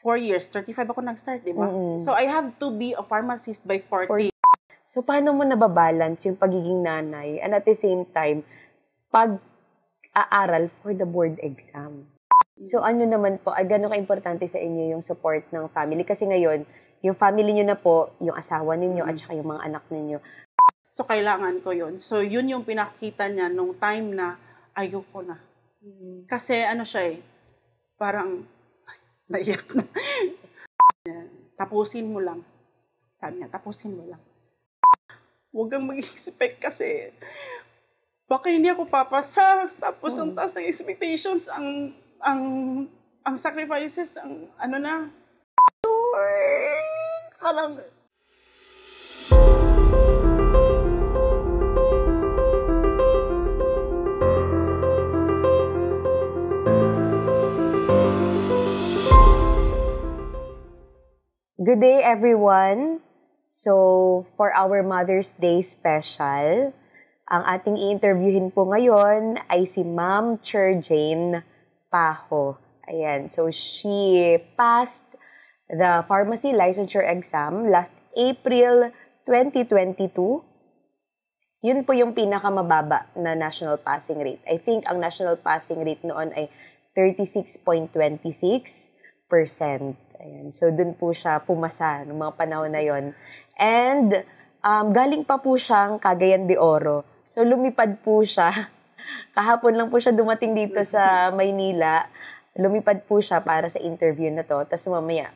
4 years, 35 ako nag-start, di ba? Mm-mm. So, I have to be a pharmacist by 40. So, paano mo nababalance yung pagiging nanay and at the same time, pag-aaral for the board exam? So, ano naman po, gano'n ka-importante sa inyo yung support ng family? Kasi ngayon, yung family nyo na po, yung asawa ninyo at saka yung mga anak ninyo. So, kailangan ko yun. So, yun yung pinakita niya nung time na ayoko na. Kasi ano siya parang naiyak na. Tapusin mo lang. Sabi niya, tapusin mo lang. Huwag kang mag-expect kasi baka hindi ako papasa. Tapos ang taas ng expectations, ang sacrifices, ang ano na. Parang Good day, everyone. So, for our Mother's Day special, ang ating i-interviewin po ngayon ay si Ma'am Cherjane Pajo. Ayan, so she passed the pharmacy licensure exam last April 2022. Yun po yung pinakamababa na national passing rate. I think ang national passing rate noon ay 36.26%. Ayan. So, dun po siya pumasa noong mga panahon na yon. And, galing pa po siyang Cagayan de Oro. So, lumipad po siya. Kahapon lang po siya dumating dito sa Maynila. Lumipad po siya para sa interview na to. Tapos mamaya,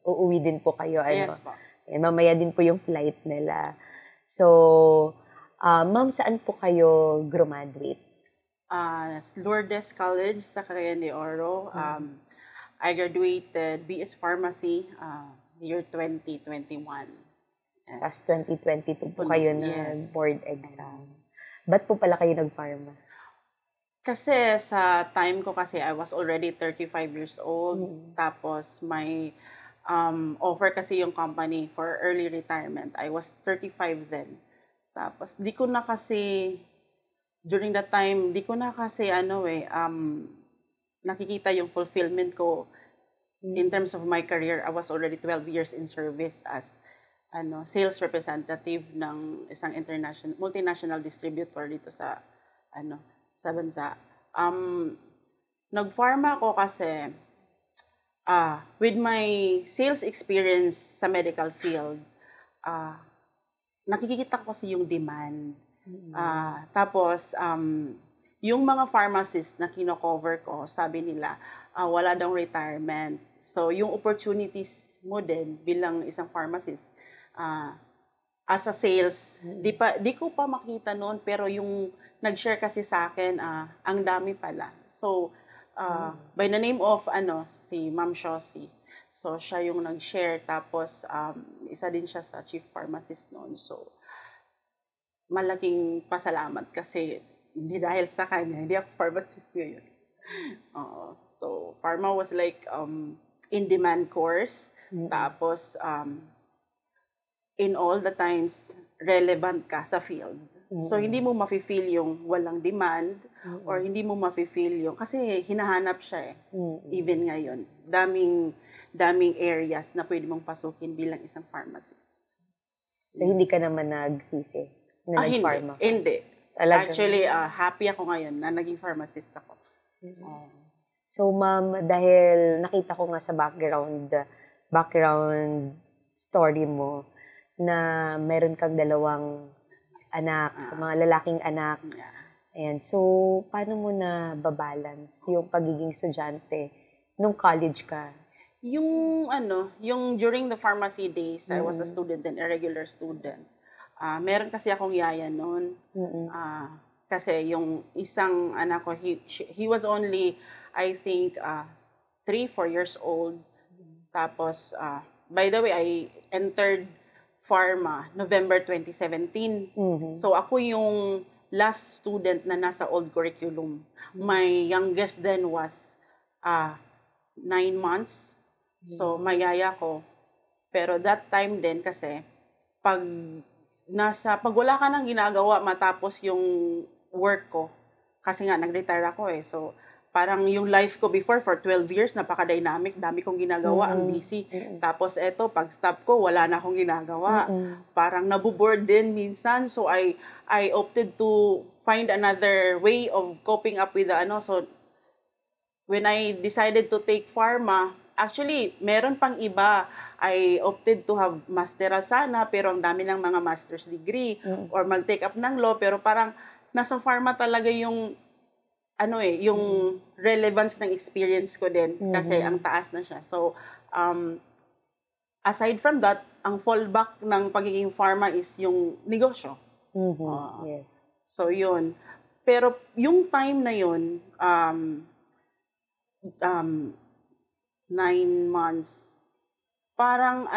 uuwi din po kayo. yes po. Ayan, mamaya din po yung flight nila. So, ma'am, saan po kayo graduate? Lourdes College sa Cagayan de Oro. I graduated BS Pharmacy year 2021. Tapos 2022 po kayo na board exam. Ba't po pala kayo nag-pharma? Kasi sa time ko kasi I was already 35 years old. Tapos may offer kasi yung company for early retirement. I was 35 then. Tapos di ko na kasi during that time, di ko na kasi nakikita yung fulfillment ko in terms of my career. I was already 12 years in service as sales representative ng isang multinational distributor dito sa sa bansa. Nag-pharma ako kasi with my sales experience sa medical field, nakikita ko kasi yung demand. Tapos yung mga pharmacists na kino-cover ko, sabi nila, wala daw retirement. So, yung opportunities mo din bilang isang pharmacist, as a sales, di ko pa makita noon, pero yung nag-share kasi sa akin, ang dami pala. So, by the name of, si Ma'am Shosi. So, siya yung nag-share, tapos isa din siya sa chief pharmacist noon. So, malaking pasalamat kasi hindi dahil sa kanya, hindi ako pharmacist ngayon. So, pharma was like in-demand course. Tapos, in all the times, relevant ka sa field. So, hindi mo mafe-feel yung walang demand or hindi mo mafe-feel yung, kasi hinahanap siya even ngayon. Daming areas na pwede mong pasukin bilang isang pharmacist. So, hindi ka naman nagsisi na nag-pharma? Hindi. Talagang. Actually, happy ako ngayon na naging pharmacist ako. So, ma'am, dahil nakita ko nga sa background story mo na meron kang 2 anak, mga lalaking anak. Ayan. So, paano mo na babalance yung pagiging estudyante nung college ka? Yung during the pharmacy days, I was a student and a regular student. Meron kasi akong yaya noon. Kasi yung isang anak ko, he was only, I think, 3-4 years old. Tapos, by the way, I entered pharma November 2017. So, ako yung last student na nasa old curriculum. My youngest then was 9 months. So, may yaya ko. Pero that time din kasi, pag wala ka nang ginagawa matapos yung work ko, kasi nga nag-retire ako so parang yung life ko before for 12 years, napaka-dynamic, dami kong ginagawa, ang busy. Tapos eto, pag stop ko, wala na akong ginagawa. Parang nabuboard din minsan. So I opted to find another way of coping up with the So when I decided to take pharma, actually, meron pang iba. I opted to have masteral sana, pero ang dami ng mga master's degree or mag-take up ng law, pero parang nasa pharma talaga yung yung relevance ng experience ko din kasi ang taas na siya. So, aside from that, ang fallback ng pagiging pharma is yung negosyo. Yes. So, yun. Pero yung time na yun, 9 months, parang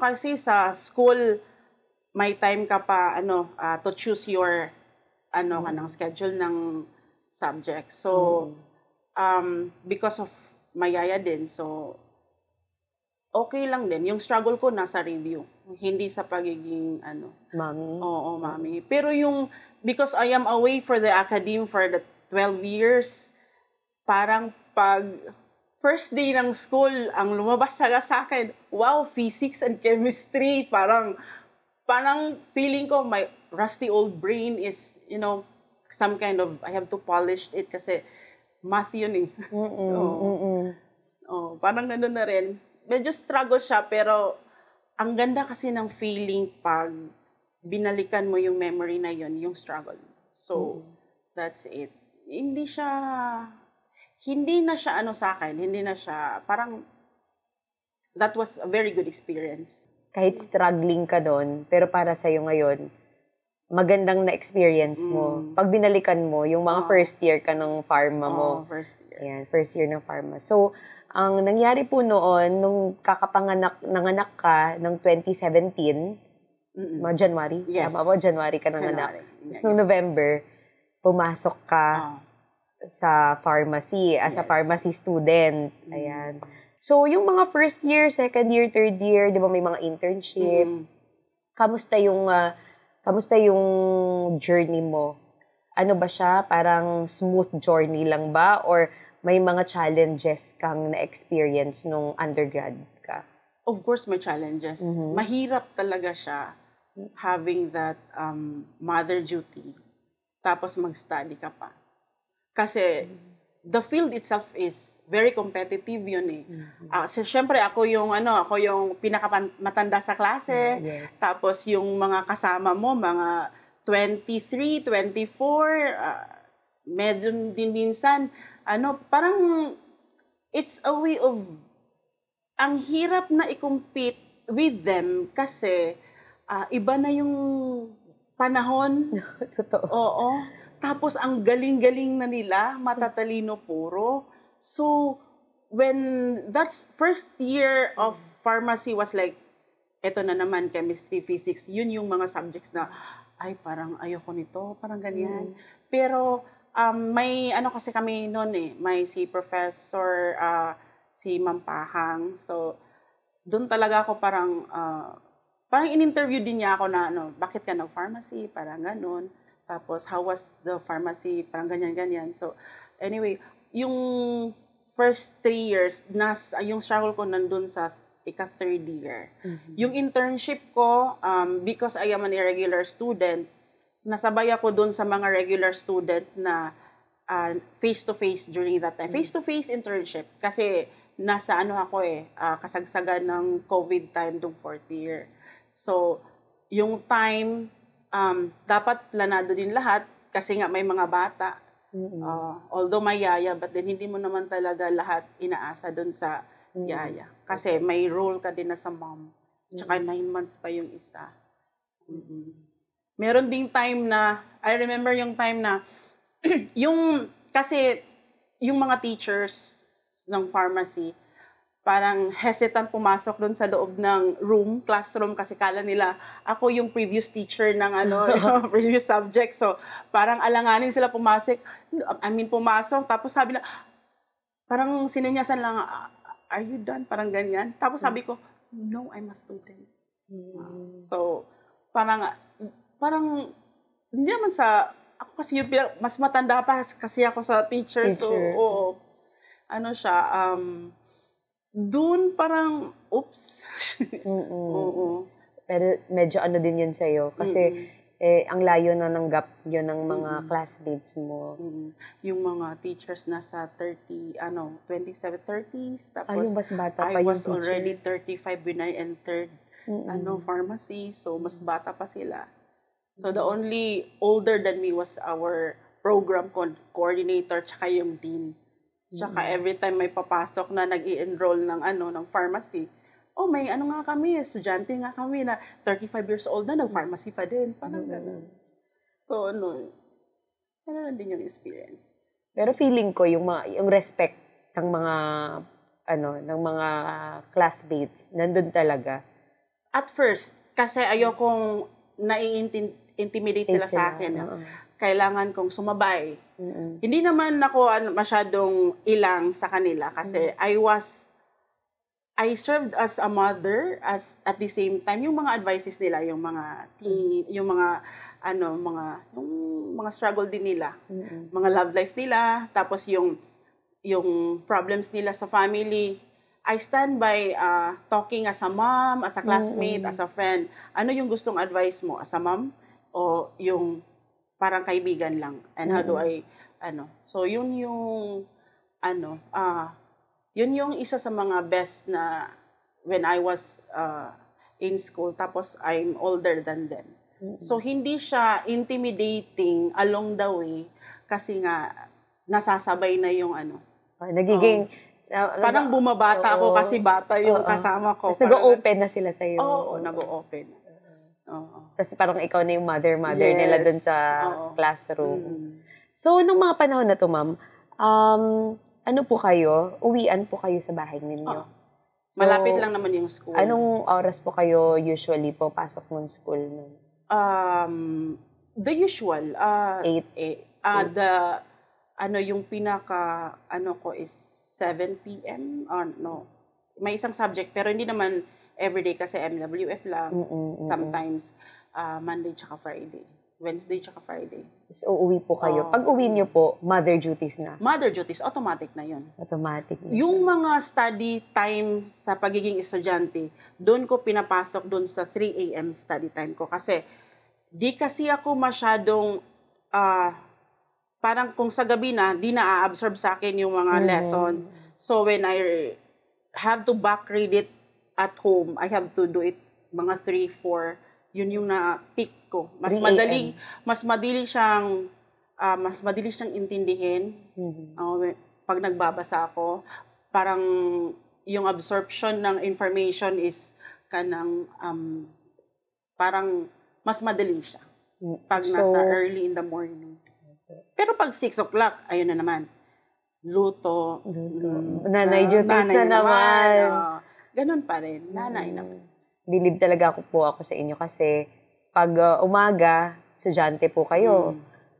kasi sa school, may time ka pa to choose your kanang schedule ng subject. So because of mayaya din, so okay lang din. Yung struggle ko nasa review, hindi sa pagiging Mommy. Oo, mommy. Pero because I am away for the academe for the 12 years, parang pag first day ng school, ang lumabas sa akin, wow, physics and chemistry. Parang feeling ko, my rusty old brain is, some kind of, I have to polish it kasi math yun eh. Parang gano'n na rin. Medyo struggle siya, pero ang ganda kasi ng feeling pag binalikan mo yung memory na yun, yung struggle. So, that's it. Hindi na siya sa akin, hindi na siya, parang, that was a very good experience. Kahit struggling ka doon, pero para sa'yo ngayon, magandang na-experience mo. Pag binalikan mo, yung mga first year ka ng pharma mo. First year. Ayan, first year ng pharma. So, ang nangyari po noon, nung nanganak ka ng 2017, mga January? Yes. Tama ba? January ka nanganak. Tapos nung November, pumasok ka sa pharmacy, as a pharmacy student. Ayan. So, yung mga first year, second year, third year, di ba may mga internship? Kamusta yung journey mo? Ano ba siya? Parang smooth journey lang ba? Or may mga challenges kang na-experience nung undergrad ka? Of course, may challenges. Mahirap talaga siya having that mother duty. Tapos mag-study ka pa. Kasi the field itself is very competitive yun eh. So, syempre ako yung pinakamatanda sa klase. Yes. Tapos yung mga kasama mo, mga 23, 24, medyo din minsan, parang it's a way of, ang hirap na i-compete with them kasi iba na yung panahon. Totoo. Oo. Tapos ang galing-galing na nila, matatalino puro. So, when that first year of pharmacy was like, eto na naman, chemistry, physics, yun yung mga subjects na, ay, parang ayoko nito, parang ganyan. Pero, may kasi kami noon eh, may si Professor, si Ma'am Pahang. So, doon talaga ako parang in-interview din niya ako na, bakit ka nag-pharmacy, parang ganon. Tapos, how was the pharmacy? Parang ganyan-ganyan. So, anyway, yung first 3 years, yung struggle ko nandun sa ika-third year. Yung internship ko, because I am an irregular student, nasabay ako dun sa mga regular student na face-to-face during that time. Face-to-face internship. Kasi, nasa kasagsagan ng COVID time dong 4th year. So, yung time, dapat planado din lahat kasi nga may mga bata. Although may yaya, but then hindi mo naman talaga lahat inaasa doon sa yaya. Kasi may role ka din na sa mom. Tsaka 9 months pa yung isa. Meron ding time na, I remember yung time na, kasi yung mga teachers ng pharmacy, parang hesitant pumasok doon sa loob ng classroom, kasi kala nila ako yung previous teacher ng previous subject. So, parang alanganin sila pumasok. Tapos sabi na, parang sinenyasan lang, are you done? Parang ganyan. Tapos sabi ko, no, I'm a student. So, parang, hindi naman sa ako kasi yung mas matanda pa kasi ako sa teacher. So, oo. Ano siya, dun parang, oops. Oo. Pero medyo ano din yun sa'yo. Kasi, ang layo na ng gap yun ng mga classmates mo. Yung mga teachers nasa 27, 30s. Tapos, yung mas bata pa I yung was teacher. already 35 when I entered pharmacy. So, mas bata pa sila. So, the only older than me was our program coordinator tsaka yung dean. Tsaka every time may papasok na nag-i-enroll ng pharmacy, may nga kami, estudyante nga kami na 35 years old na, nag-pharmacy pa din. Parang gano'n. So, gano'n din yung experience. Pero feeling ko, yung respect ng mga, ng mga classmates, nandun talaga. At first, kasi ayokong nai-intimidate sila sa akin. Kailangan kong sumabay. Hindi naman ako masyadong ilang sa kanila kasi I served as a mother at the same time yung mga advices nila, yung mga struggle din nila, mga love life nila, tapos yung problems nila sa family. I stand by talking as a mom, as a classmate, as a friend. Ano yung gustong advice mo as a mom o yung parang kaibigan lang? And how do I So yun yung yun yung isa sa mga best na when I was in school, tapos I'm older than them. So hindi siya intimidating along the way kasi nga nasasabay na yung nagiging parang bumabata ako kasi bata yung kasama ko. Tapos nag-open na sila sa'yo. Oo, nag-open. Tapos parang ikaw na yung mother nila dun sa classroom. So, nung mga panahon na to, ma'am, ano po kayo? Uwian po kayo sa bahay ninyo? So, malapit lang naman yung school. Anong oras po kayo usually po pasok ng school? The usual. 8? Yung pinaka, ko is 7 p.m. No. May isang subject, pero hindi naman everyday kasi MWF lang. Sometimes, Monday tsaka Friday. Wednesday tsaka Friday. So, uuwi po kayo. Pag uwi niyo po, mother duties na? Mother duties, automatic na yun. Automatic na yung mga study time sa pagiging estudyante, doon ko pinapasok doon sa 3 a.m. study time ko. Kasi, di kasi ako masyadong, parang kung sa gabi na, di na-absorb sa akin yung mga lesson. So, when I have to back read it at home, I have to do it mga 3, 4, yun yung na-pick ko. Mas madali siyang intindihin. Pag nagbabasa ako, parang yung absorption ng information is parang mas madali siya. Pag nasa early in the morning. Pero pag 6 o'clock, ayun na naman. Luto. Nanay duties na naman. Ganun pa rin. Nanay naman. Believe talaga ako sa inyo kasi pag umaga, estudyante po kayo.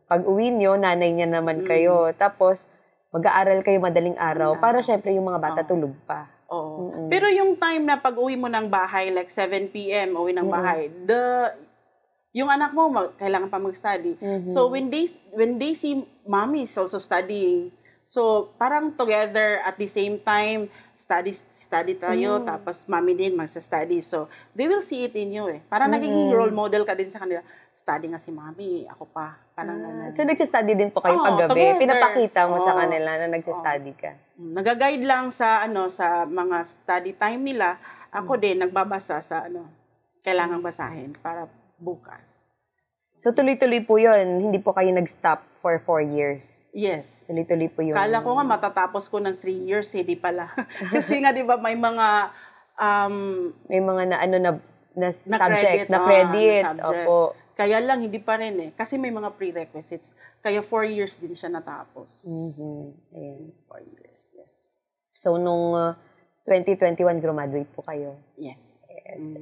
Pag uwi nyo, nanay niya naman kayo. Tapos, mag-aaral kayo madaling araw para syempre yung mga bata tulog pa. Oo. Pero yung time na pag uwi mo ng bahay, like 7 p.m., uwi ng bahay, yung anak mo, kailangan pa mag-study. So, when they see mommy is also studying, so, parang together at the same time, study tayo, tapos mami din magsa-study. So, they will see it in you eh. Parang nagiging role model ka din sa kanila. Study nga si mami, ako pa. Parang ganun. So, nagsa-study din po kayo paggabi? Together. Pinapakita mo sa kanila na nagsa-study ka? Nag-guide lang sa mga study time nila. Ako din, nagbabasa sa kailangang basahin para bukas. So, tuloy-tuloy po yun. Hindi po kayo nag-stop for 4 years? Yes. Tuloy-tuloy po yun. Kala ko nga matatapos ko ng 3 years, hindi pala. Kasi nga, di ba, may mga na subject, na credit. Opo. Kaya lang, hindi pa rin eh. Kasi may mga prerequisites. Kaya 4 years din siya natapos. Ayan. 4 years, yes. So, nung 2021, graduate po kayo? Yes.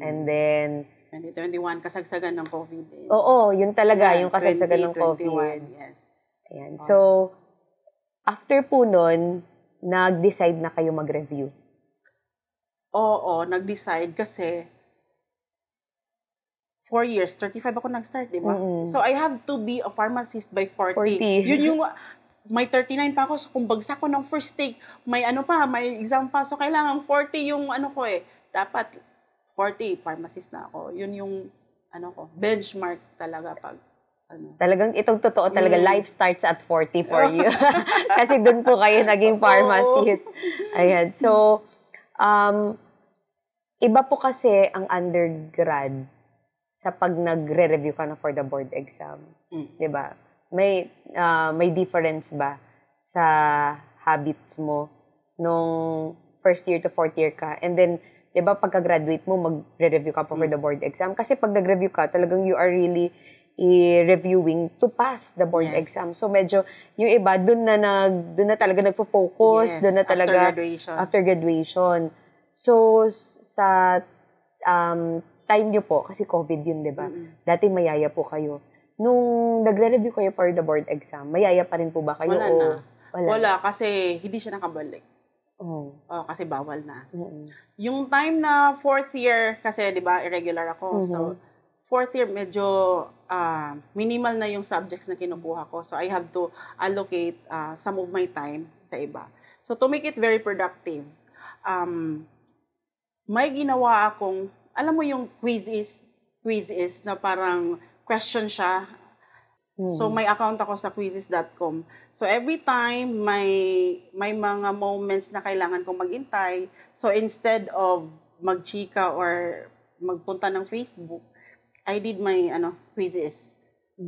And then, 2021, kasagsagan ng COVID. Oo, yun talaga, yung kasagsagan ng COVID. Yes. Ayan. So, after po nun, nag-decide na kayo mag-review? Oo, nag-decide kasi 4 years, 35 ako nag-start, di ba? Mm-mm. So, I have to be a pharmacist by 40. 40. Yun yung, may 39 pa ako, so kung bagsak ko ng first take, may may exam pa, so kailangan 40 yung ko eh. Dapat 40, pharmacist na ako. Yun yung, benchmark talaga pag, Talagang itong totoo talaga, life starts at 40 for you. Kasi doon po kayo naging pharmacist. Ayan. So, iba po kasi ang undergrad sa pag nagre-review ka na for the board exam. 'Di ba? May difference ba sa habits mo nung first year to fourth year ka? And then, 'di ba pagka-graduate mo, magre-review ka pa for the board exam? Kasi pag nag-review ka, talagang you are really reviewing to pass the board exam. So medyo yung iba doon na talaga nagfo-focus, doon na talaga after graduation. So sa time niyo po, kasi COVID yun, di ba? Dati mayaya po kayo. Nung nagre-review kayo for the board exam, mayaya pa rin po ba kayo? Wala na. Wala, kasi hindi siya nakabalik. Kasi bawal na. Yung time na fourth year, kasi di ba, irregular ako. So, fourth year, medyo minimal na yung subjects na kinukuha ko. So, I have to allocate some of my time sa iba. So, to make it very productive, may ginawa akong, alam mo yung quiz is na parang question siya. So, may account ako sa quizzes.com. So, every time may mga moments na kailangan kong maghintay, so instead of magchika or magpunta ng Facebook, I did my quizzes.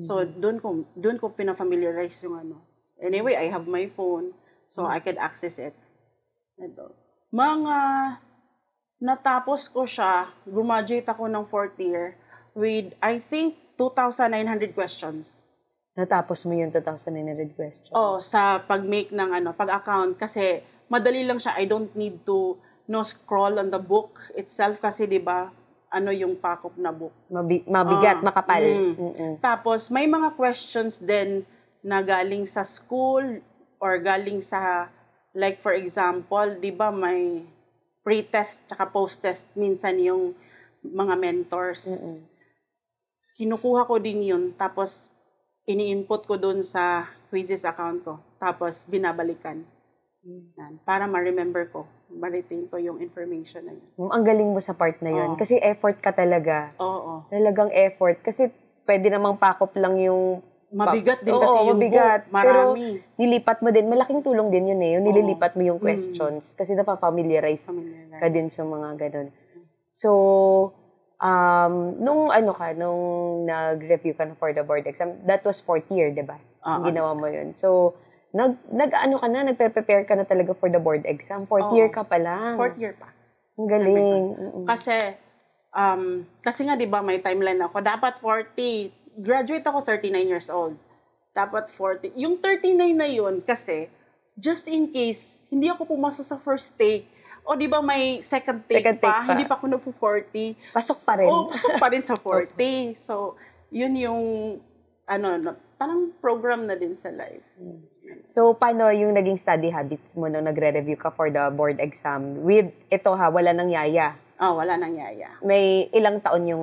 So, doon ko pina-familiarize yung Anyway, I have my phone, so I could access it. Ito. Natapos ko siya, graduate ako ng fourth year with, I think, 2,900 questions. Natapos mo yung 2,900 questions? Sa pag-make ng pag-account. Kasi, madali lang siya. I don't need to scroll on the book itself. Kasi, di ba, yung pack-up na book. Mabigat, makapal. Tapos, may mga questions din na galing sa school or galing sa, like, for example, di ba, may pre-test tsaka post-test minsan yung mga mentors. Kinukuha ko din yun, tapos ini-input ko dun sa quizzes account ko, tapos binabalikan. Para ma-remember ko, ma-retain ko yung information na yun. Ang galing mo sa part na yun, kasi effort ka talaga. Oo. Talagang effort, kasi pwede namang pack-up lang yung mabigat din kasi yung mabigat. book. Marami. Pero nilipat mo din. Malaking tulong din yun eh. Yung nililipat mo yung questions. Kasi napapamiliarize ka din sa mga ganun. So, nung nag-review ka na for the board exam, that was fourth year, di ba? Ginawa mo yun. So, nagpe-prepare ka na talaga for the board exam. Fourth year ka pa lang. Fourth year pa. Ang galing. Kasi nga, di ba, may timeline ako. Dapat 40. Graduate ako 39 years old. Dapat 40. Yung 39 na yun, kasi, just in case, hindi ako pumasa sa first take, o di ba may second take pa, hindi pa ako nagpo-40. Pasok pa rin. Pasok pa rin sa 40. So, yun yung, parang program na din sa life. So, paano yung naging study habits mo nung nagre-review ka for the board exam? With, wala nang yaya. Wala nang yaya. May ilang taon yung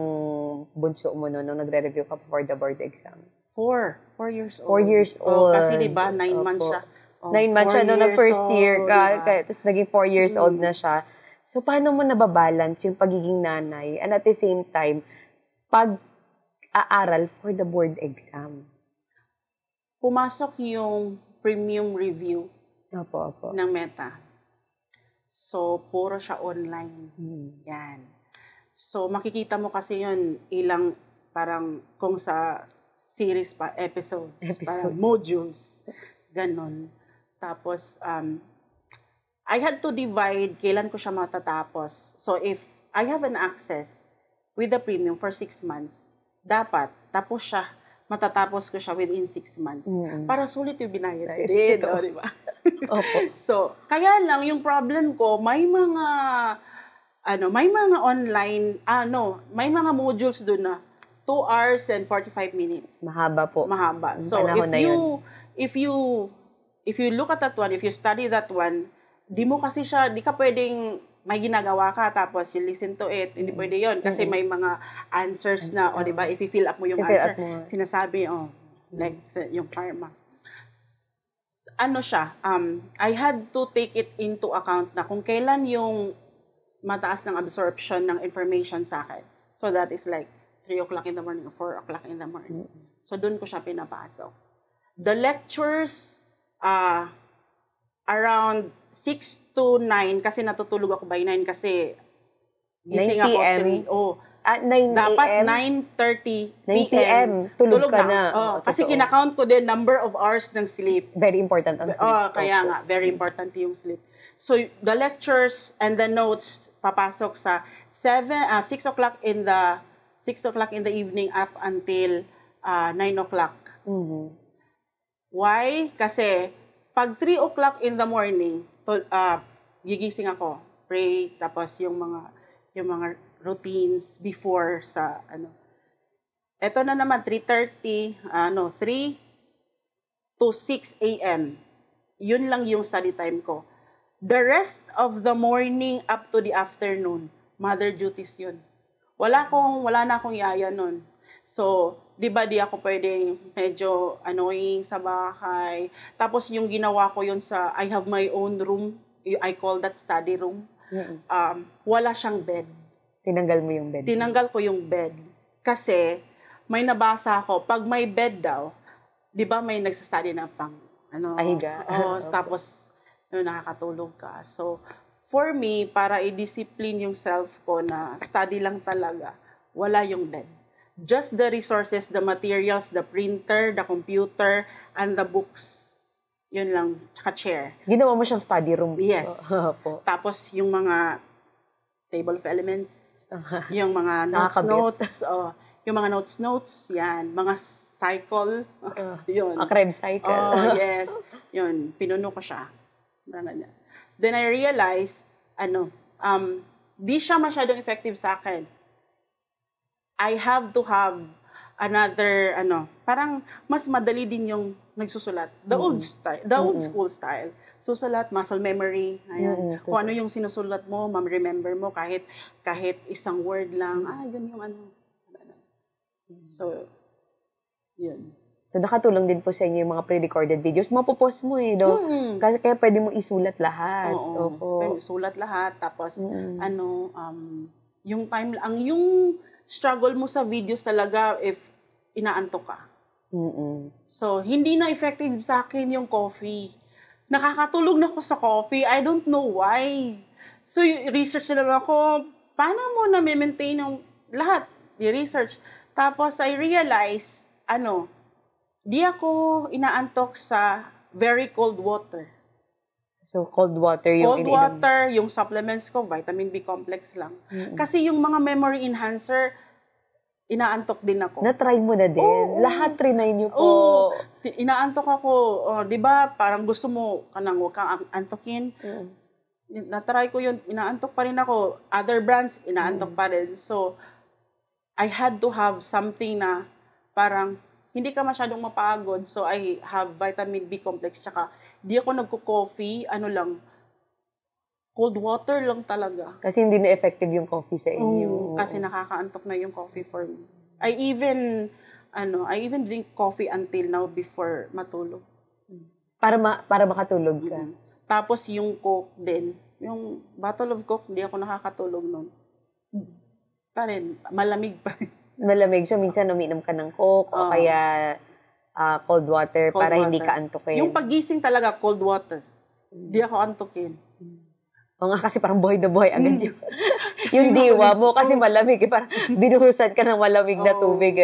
bunso mo nung nagre-review ka for the board exam? 4 years old. 4 years old. Kasi diba, 9 months siya. 9 months siya nung nag-first year ka, tapos naging 4 years old na siya. So, paano mo nababalance yung pagiging nanay and at the same time, pag-aaral for the board exam? Pumasok yung premium review ng Meta. So, puro siya online. Yan. So, makikita mo kasi yun, parang kung sa series pa, episodes. Parang modules. Ganon. Tapos, I had to divide kailan ko siya matatapos. So, if I have an access with the premium for 6 months, dapat, matatapos ko siya within 6 months. Para sulit yung binayad ko din. Di ba? So, kaya lang, yung problem ko, may mga online, may mga modules doon na 2 hours and 45 minutes. Mahaba po. Mahaba. So, if you look at that one, if you study that one, di ka pwedeng may ginagawa ka, tapos you listen to it, hindi pwede yun. Kasi may mga answers na, o diba, if i-fill up mo yung I-fill answer, up mo. sinasabi, like yung karma. Ano siya, I had to take it into account na kung kailan yung mataas ng absorption ng information sa akin. So that is like 3 o'clock in the morning or 4 o'clock in the morning. So doon ko siya pinapasok. The lectures, around 6 to 9, kasi natutulog ako by 9 kasi gising 9 ako p.m. 3. At 9 Dapat a.m. 9:30 9 p.m. p.m. Tulog ka na. Kasi Totoo. kinakount ko din number of hours ng sleep. Very important ang sleep. Kaya nga, very important yung sleep. So, the lectures and the notes, papasok sa 6 o'clock in the evening up until 9 o'clock. Why? Kasi, pag 3 o'clock in the morning, gigising ako, pray, tapos yung mga routines before sa Ito na naman 3 to 6 a.m. Yun lang yung study time ko. The rest of the morning up to the afternoon, mother duties yun. Wala na akong yaya nun. So, di ba di ako pwedeng medyo annoying sa bahay. Tapos yung ginawa ko yun I have my own room. I call that study room. Wala siyang bed. Tinanggal mo yung bed? Tinanggal ko yung bed. Kasi, may nabasa ako, pag may bed daw, di ba may nagsastudy na pang, Ahiga. Tapos, nakakatulog ka. So, for me, para i-discipline yung self ko na study lang talaga, wala yung bed. Just the resources, the materials, the printer, the computer, and the books. Yun lang, tsaka chair. Ginawa mo siyang study room? Yes. Tapos, yung mga table of elements, yung mga notes, yung mga notes, yan, mga cycle, yun. A Krebs cycle. Yes, yun, pinuno ko siya. Then I realized, di siya masyadong effective sa akin. I have to have another, parang mas madali din yung nagsusulat. The old style, the old school style. Susulat, muscle memory, ayan. Kung ano yung sinusulat mo, remember mo kahit isang word lang, yun yung So, yun. So, nakatulong din po sa inyo yung mga pre-recorded videos. Mapopost mo no? Kasi kaya pwede mo isulat lahat. Pwede isulat lahat. Tapos, yung time, yung struggle mo sa videos talaga if inaantok ka. So, hindi na effective sa akin yung coffee. Nakakatulog na ako sa coffee. I don't know why. So, research na lang ako, paano mo na-maintain yung lahat? I-research. Tapos, I realize, di ako inaantok sa very cold water. So, cold water yung Cold water, yung supplements ko, vitamin B complex lang. Kasi yung mga memory enhancer, inaantok din ako. Na-try mo na din? Lahat trinay niyo po? Inaantok ako. Di ba, parang gusto mo huwag kang antokin. Na-try ko yun, inaantok pa rin ako. Other brands, inaantok pa rin. So, I had to have something na parang hindi ka masyadong mapagod. So, I have vitamin B complex. Tsaka, di ako nagko-coffee, cold water lang talaga. Kasi hindi na effective yung coffee sa inyo. Kasi nakakaantok na yung coffee for me. I even drink coffee until now before matulog. Para makatulog ka. Tapos yung Coke din, yung bottle of Coke, hindi ako nakakatulog nun. Pa rin, malamig pa rin. Malamig. So, minsan uminom ka ng Coke o kaya cold water para hindi ka antukin. Yung pagising talaga, cold water. Hindi ako antukin. O nga, kasi parang buhay na buhay agad yung diwa mo. Kasi malamig. Parang binuhusan ka ng malamig na tubig.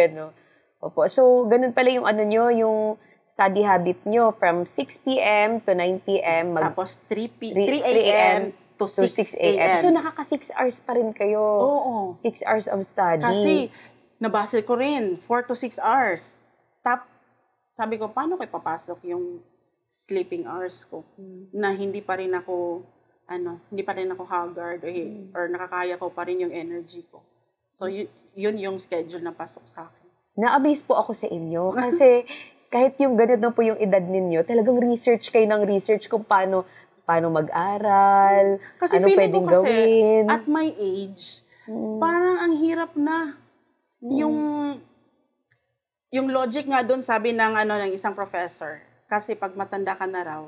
Opo. So, ganun pala yung yung study habit nyo from 6 p.m. to 9 p.m. Tapos 3 a.m. to 6 a.m. So, nakaka 6 hours pa rin kayo. Oo. 6 hours of study. Kasi, nabasa ko rin, 4 to 6 hours. Sabi ko, paano ko ipapasok yung sleeping hours ko? Na hindi pa rin ako haggard or nakakaya ko pa rin yung energy ko. So, yun yung schedule na pasok sa akin. Na-amaze po ako sa inyo kasi kahit yung ganun na po yung edad ninyo, talagang research kayo ng research kung paano paano mag-aral, Kasi ano feeling pwedeng ko kasi, gawin. at my age, parang ang hirap na. Yung logic nga doon, sabi ng isang professor, kasi pag matanda ka na raw,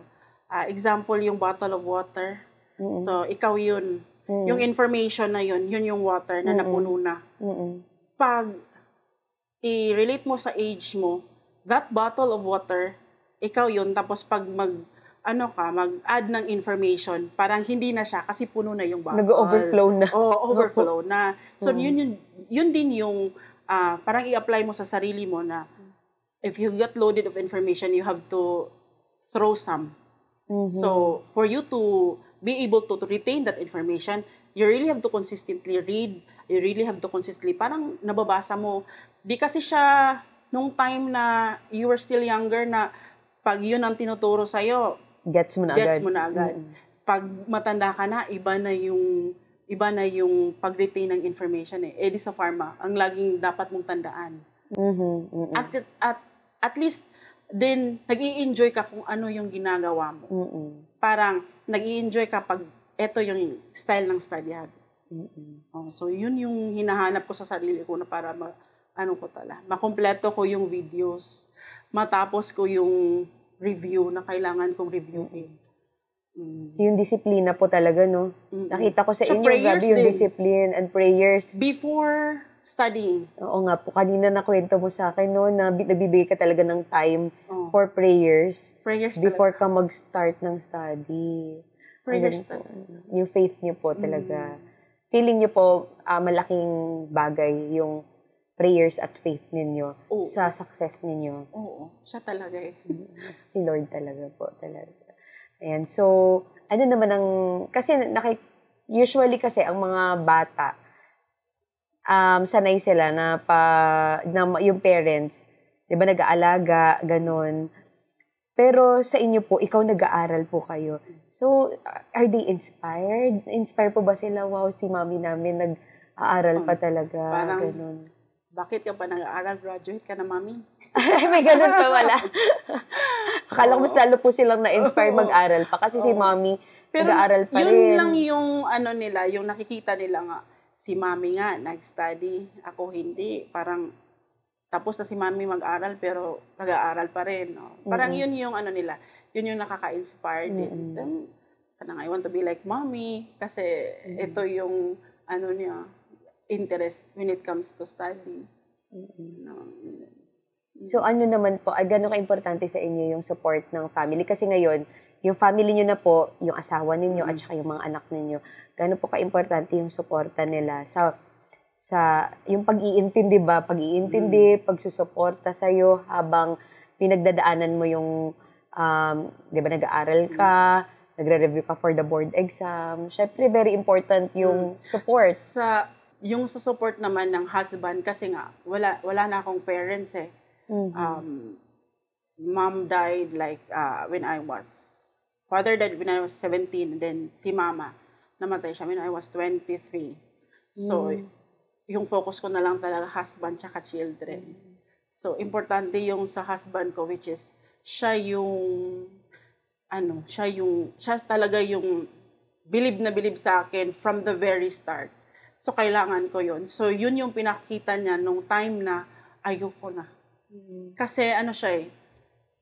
example yung bottle of water. So, ikaw yun. Yung information na yun yung water na napuno na. Pag i-relate mo sa age mo, that bottle of water, ikaw yun, tapos pag mag-add ng information, parang hindi na siya kasi puno na yung bottle. Nag-overflow na. Overflow na. So, yun din yung parang i-apply mo sa sarili mo na if you get loaded of information, you have to throw some. So, for you to be able to retain that information, you really have to consistently read, you really have to consistently, parang nababasa mo. Di kasi siya, nung time na you were still younger, na pag yun ang tinuturo sa'yo, gets mo na agad. Pag matanda ka na, iba na yung pag-retain ng information eh. Eh di sa pharma, ang laging dapat mong tandaan. At least, then, nag-i-enjoy ka kung ano yung ginagawa mo. Parang, nag-i-enjoy ka pag eto yung style ng study habit. So, yun yung hinahanap ko sa sarili ko na para makumpleto ko yung videos, matapos ko yung review na kailangan kong reviewin. So, yung disiplina po talaga, no? Nakita ko sa inyo, grabe yung discipline and prayers. Before studying. Oo nga po, kanina nakwento mo sa akin, no, na nagbibigay ka talaga ng time for prayers. Before ka mag-start ng study. Prayers talaga. Yung faith niyo po talaga. Feeling niyo po malaking bagay yung prayers at faith ninyo sa success ninyo. Oo, siya talaga eh. Si Lord talaga po, talaga. Ayan, so, ano naman ang, kasi usually kasi ang mga bata, sanay sila na yung parents, 'di ba, nag-aalaga, ganun. Pero sa inyo po, ikaw nag-aaral po kayo. So, are they inspired? Inspired po ba sila? Wow, si mami namin nag-aaral pa talaga, parang, ganun. Bakit ka pa nag-aaral? Graduate ka na, mami? May ganun pa wala. Akala ko mas lalo po silang na-inspire mag-aral pa kasi si mami nag-aaral pa rin. Yun lang yung nila, yung nakikita nila nga, si mami nga nag-study, ako hindi. Parang tapos na si mami mag-aral pero nag-aaral pa rin. No? Parang yun yung nila, yun yung nakaka-inspire din. Then, I want to be like mommy kasi ito yung niya, interest when it comes to study. No? So ano naman po, gano'n ka-importante sa inyo yung support ng family? Kasi ngayon, yung family niyo na po, yung asawa ninyo at saka yung mga anak ninyo, gano'n po ka-importante yung suporta nila sa yung pag-iintindi ba? Pag-iintindi, pagsusuporta sa'yo habang pinagdadaanan mo yung, di ba, nag-aaral ka, nagre-review ka for the board exam. Syempre, very important yung support. Yung sa support naman ng husband, kasi nga, wala na akong parents eh. Mom died father died when I was 17, and then si mama, namatay siya when I was 23. So, yung focus ko na lang talaga, husband tsaka children. So, importante yung sa husband ko, which is, siya talaga yung believe na believe sa akin from the very start. So, kailangan ko yun. So, yun yung pinakita niya nung time na ayoko na. Kasi siya eh,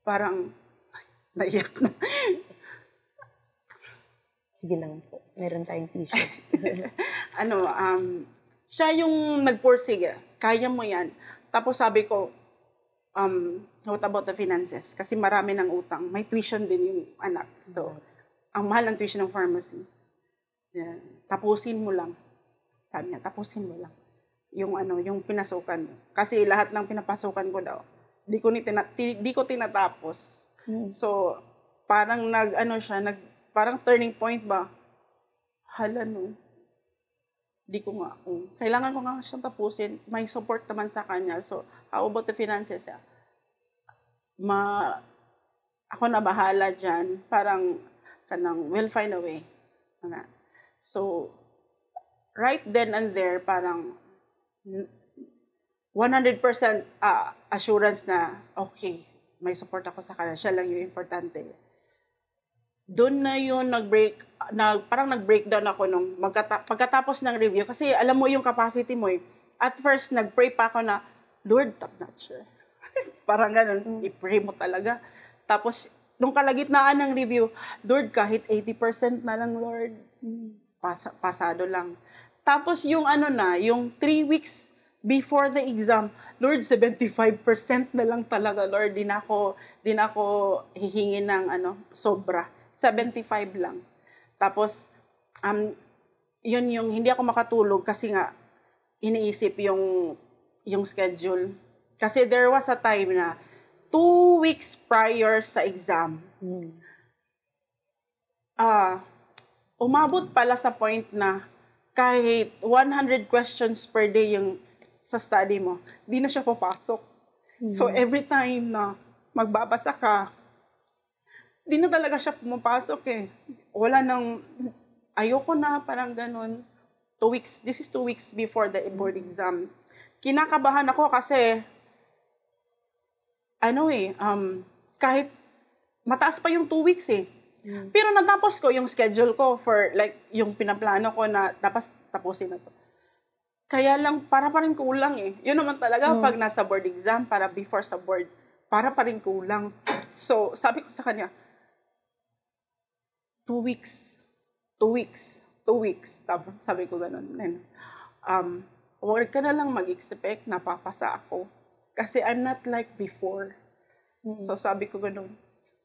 parang naiyak na. Sige lang po, meron tayong t-shirt. Siya yung nagpursige, kaya mo yan. Tapos sabi ko, what about the finances? Kasi marami ng utang. May tuition din yung anak. So, ang mahal ng tuition ng pharmacy. Yeah. Tapusin mo lang. Sabi niya, tapusin mo lang. Yung pinasukan mo. Kasi lahat ng pinapasukan ko daw, di ko tinatapos. So, parang parang turning point ba? Hala no. Di ko nga. Kailangan ko nga siyang tapusin. May support naman sa kanya. So, how about the finances? Ako na bahala dyan. Parang, we'll find a way. So, right then and there, parang 100% assurance na, okay, may support ako sa kanya. Siya lang yung importante. Doon na yun parang nag-breakdown ako nung pagkatapos ng review kasi alam mo yung capacity mo eh. At first nag-pray pa ako na Lord, top notch. Parang ganun, i-pray mo talaga. Tapos nung kalagitnaan ng review, Lord, kahit 80% na lang, Lord, pasado lang. Tapos yung yung 3 weeks before the exam, Lord, 75% na lang talaga, Lord. Di na ako hihingi ng sobra. 75 lang. Tapos, yun yung hindi ako makatulog kasi nga, iniisip yung schedule. Kasi there was a time na 2 weeks prior sa exam, umabot pala sa point na kahit 100 questions per day yung sa study mo, di na siya papasok. So every time na magbabasa ka, di na talaga siya pumapasok eh. Wala nang, ayoko na, parang ganun. 2 weeks, this is 2 weeks before the board exam. Kinakabahan ako kasi, kahit mataas pa yung 2 weeks eh. Pero natapos ko yung schedule ko for like, yung pinaplano ko na dapat tapusin na to. Kaya lang, para pa rin kulang eh. Yun naman talaga pag nasa board exam, para before sa board, para pa rin kulang. So, sabi ko sa kanya, 2 weeks. Tapos sabi ko ganun. Huwag ka na lang mag-expect na papasa ako. Kasi I'm not like before. So sabi ko ganun.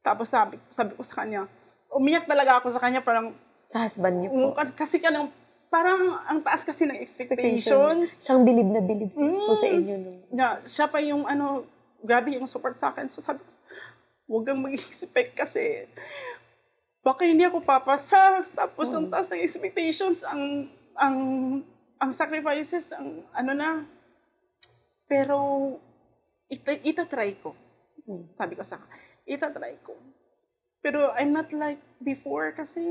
Tapos sabi ko sa kanya, umiyak talaga ako sa kanya, parang, Sa husband niyo po. kasi parang ang taas kasi ng expectations. Siyang bilib na bilib po sa inyo. No? Siya pa yung grabe yung support sa akin. So sabi ko, huwag kang mag-expect kasi baka hindi ako papasa. Tapos ang taas ng expectations, ang sacrifices, pero itatry ko. Sabi ko sa itatry ko. Pero I'm not like before kasi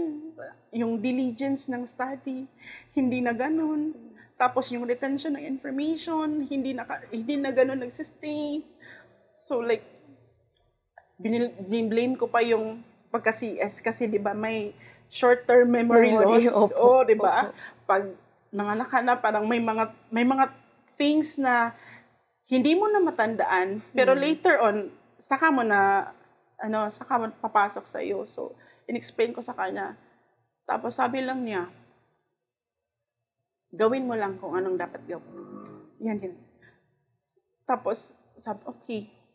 yung diligence ng study, hindi na ganun. Tapos yung retention ng information, hindi na ganun nagsistay. So like, blame ko pa yung pagka-CS kasi 'di ba may short-term memory loss. Opo, 'di ba? Pag nanganak ka na, parang may mga things na hindi mo na matandaan, pero later on saka mo papasok sa iyo. So inexplain ko sa kanya. Tapos sabi lang niya, gawin mo lang kung anong dapat gawin. Yan. Tapos sabi,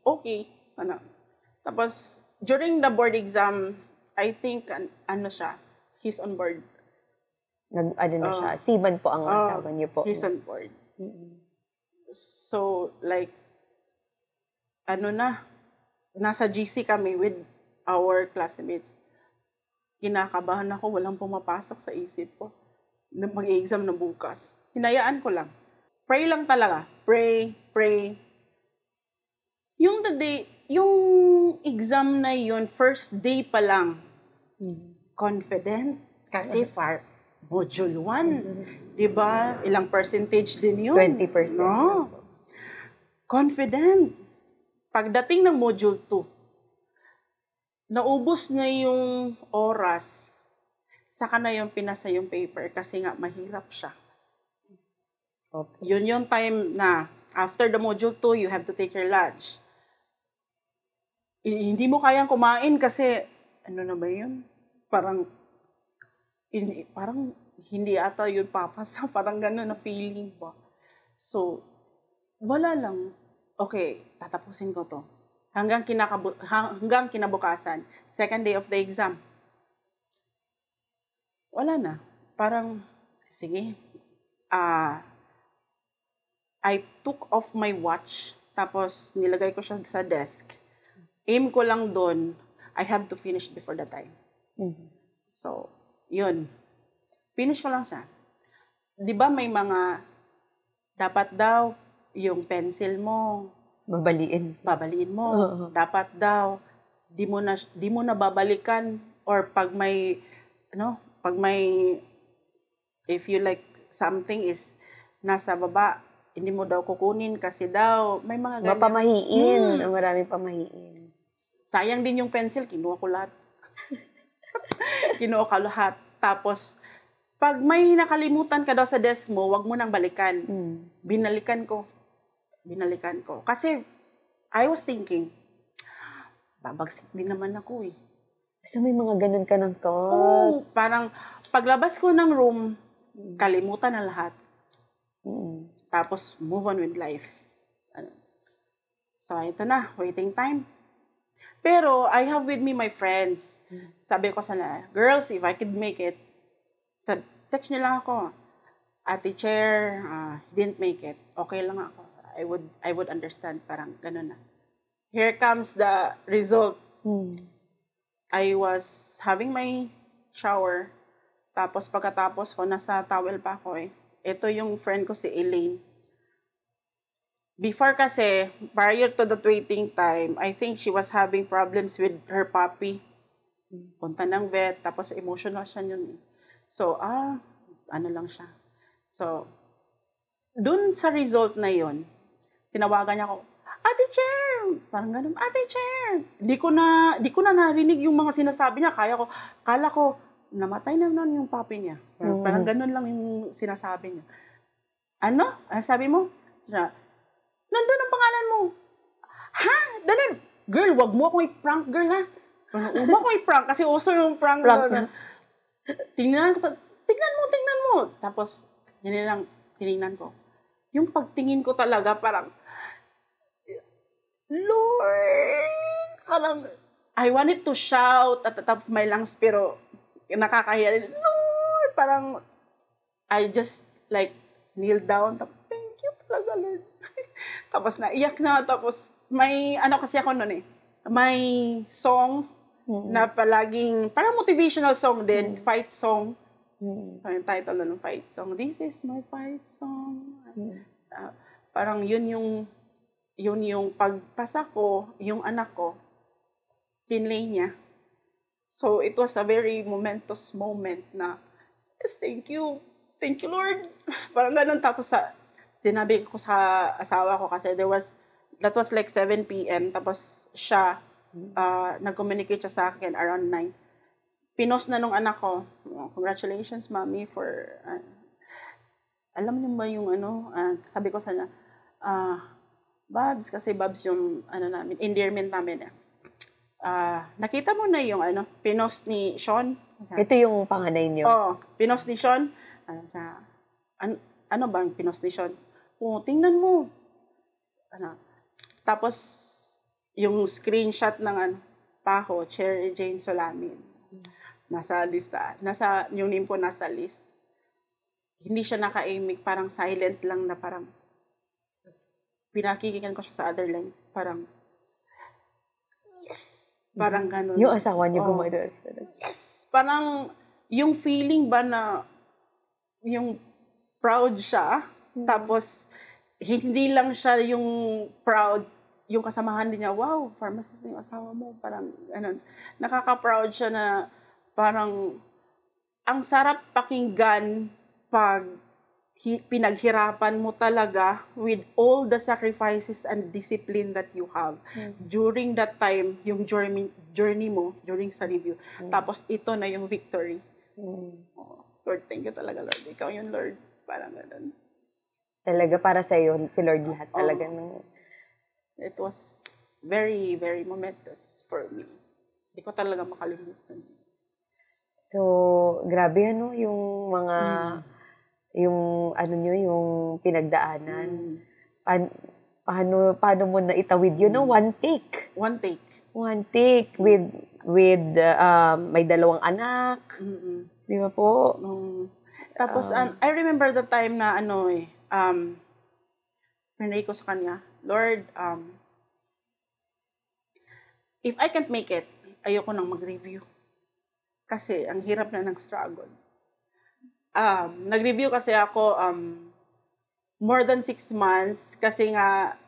okay. Tapos during the board exam, I think, he's on board. Siya, seaman po ang asawa niyo po. He's on board. So, like, nasa GC kami with our classmates. Kinakabahan ako, walang pumapasok sa isip ko. Mag-exam na bukas. Hinayaan ko lang. Pray lang talaga. Pray. Yung exam na yun, first day pa lang, confident. Kasi module 1, di ba? Ilang percentage din yun? 20%. No. Confident. Pagdating ng module 2, naubos na yung oras, saka na yung pinasa yung paper kasi nga mahirap siya. Okay. Yun yung time na after the module 2, you have to take your lunch. Hindi mo kayang kumain kasi, na ba yun? Parang hindi ata yun papasa. Parang gano'n na feeling ba. So, wala lang. Okay, tatapusin ko to. Hanggang kinabukasan, second day of the exam. Wala na. Parang, sige. I took off my watch, tapos nilagay ko siya sa desk. Aim ko lang doon, I have to finish before the time. So, yun. Finish ko lang siya. Di ba may mga, dapat daw, yung pencil mo, babaliin mo. Dapat daw, di mo na babalikan, or pag may, if you like something is nasa baba, hindi mo daw kukunin kasi daw, may mga ganyan. Mapamahiin. Maraming pamahiin. Sayang din yung pencil, kinuha ko lahat. kinuha ka lahat. Tapos, pag may nakalimutan ka daw sa desk mo, wag mo nang balikan. Binalikan ko. Kasi, I was thinking, babagsik din naman ako eh. So, may mga ganun ka ng Oo, thoughts. parang paglabas ko ng room, kalimutan na lahat. Tapos, move on with life. So, ito na, waiting time. Pero, I have with me my friends. Sabi ko sana, girls, if I could make it, text niyo lang ako. Ate Chair, didn't make it. Okay lang ako. I would understand. Parang ganun na. Here comes the result. I was having my shower. Tapos pagkatapos ko, nasa towel pa ako eh. Ito yung friend ko si Elaine. Before kasi, prior to the waiting time, I think she was having problems with her puppy. Punta ng vet, tapos emotional siya yun. So, ano lang siya. So, dun sa result na yun, tinawagan niya ako, Ate Chair! Parang ganun, Ate Chair! Di ko na narinig yung mga sinasabi niya. Kala ko, namatay na nun yung puppy niya. Parang ganun lang yung sinasabi niya. Ano? Sabi mo? Nandun ang pangalan mo. Ha? Dalan? Girl, wag mo akong i-prank, girl, ha? Wag mo akong i-prank kasi uso yung prank doon. Tingnan mo. Tapos, yun lang, tinignan ko. Yung pagtingin ko talaga, parang, Lord! Parang, I wanted to shout at the top of my lungs, pero nakakahiya rin. Lord! Parang, I just, like, kneel down. Tapos, thank you talaga, Lord. Tapos, naiyak na. Tapos, may, kasi ako nun eh. May song na palaging, parang motivational song din, fight song. Parang title na ng fight song, This is my fight song. Parang yun yung pagpasa ko, yung anak ko, pinlay niya. So, it was a very momentous moment na, yes, thank you. Thank you, Lord. Parang ganun. Tapos, sinabi ko sa asawa ko kasi that was like 7 p.m. Tapos, siya, nag-communicate siya sa akin around 9. Pinost na nung anak ko, congratulations, mommy, for, alam niyo ba yung sabi ko sana, Babs, kasi Babs yung, namin, endearment namin. Nakita mo na yung, pinost ni Sean? Ito yung panganay niyo? Oo, pinost ni Sean. Ano bang pinost ni Sean? Tingnan mo. Tapos, yung screenshot ng, Paho, Cherry Jane Solamin. Nasa lista. Yung name po nasa list. Hindi siya naka-aimic, parang silent lang na parang, pinakikikan ko siya sa other line. Parang, yes! Parang ganun. Yung asawa niyo gumagano. Yes! Parang, yung feeling ba na, yung proud siya, tapos, hindi lang siya yung proud, yung kasamahan din niya, wow, pharmacist yung asawa mo. Parang, nakaka-proud siya na, parang, ang sarap pakinggan pag pinaghirapan mo talaga with all the sacrifices and discipline that you have during that time, yung journey mo, during sa review. Tapos ito na yung victory. Lord, thank you talaga, Lord. Ikaw yung Lord. Parang ganun. Talaga para sa iyo, si Lord lahat talaga. It was very, very momentous for me. Hindi ko talaga makalimutan. So, grabe yung mga yung yung pinagdaanan. Paano mo na itawid yun? One take. One take with may 2 anak. Di ba po? Tapos, I remember the time na pinay ko sa kanya, Lord, if I can't make it, ayoko nang mag-review. Kasi, ang hirap na ng struggle. Nag-review kasi ako more than 6 months kasi nga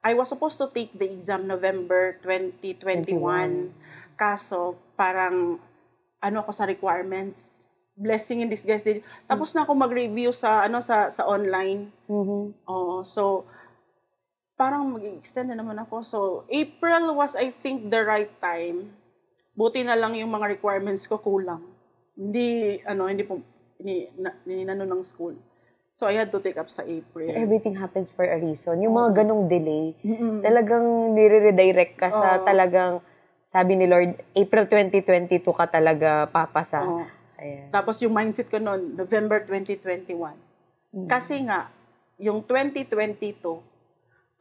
I was supposed to take the exam November 2021. Kaso parang ako sa requirements. Blessing in disguise din. Tapos na ako mag-review sa sa online. So parang mag-extend na naman ako. So April was I think the right time. Buti na lang yung mga requirements ko kulang. hindi po, ninano ng school. So, I had to take up sa April. So, everything happens for a reason. Yung mga ganong delay, talagang nire-redirect ka sa talagang, sabi ni Lord, April 2022 ka talaga papasa. Ayan. Tapos yung mindset ko noon, November 2021. Kasi nga, yung 2022,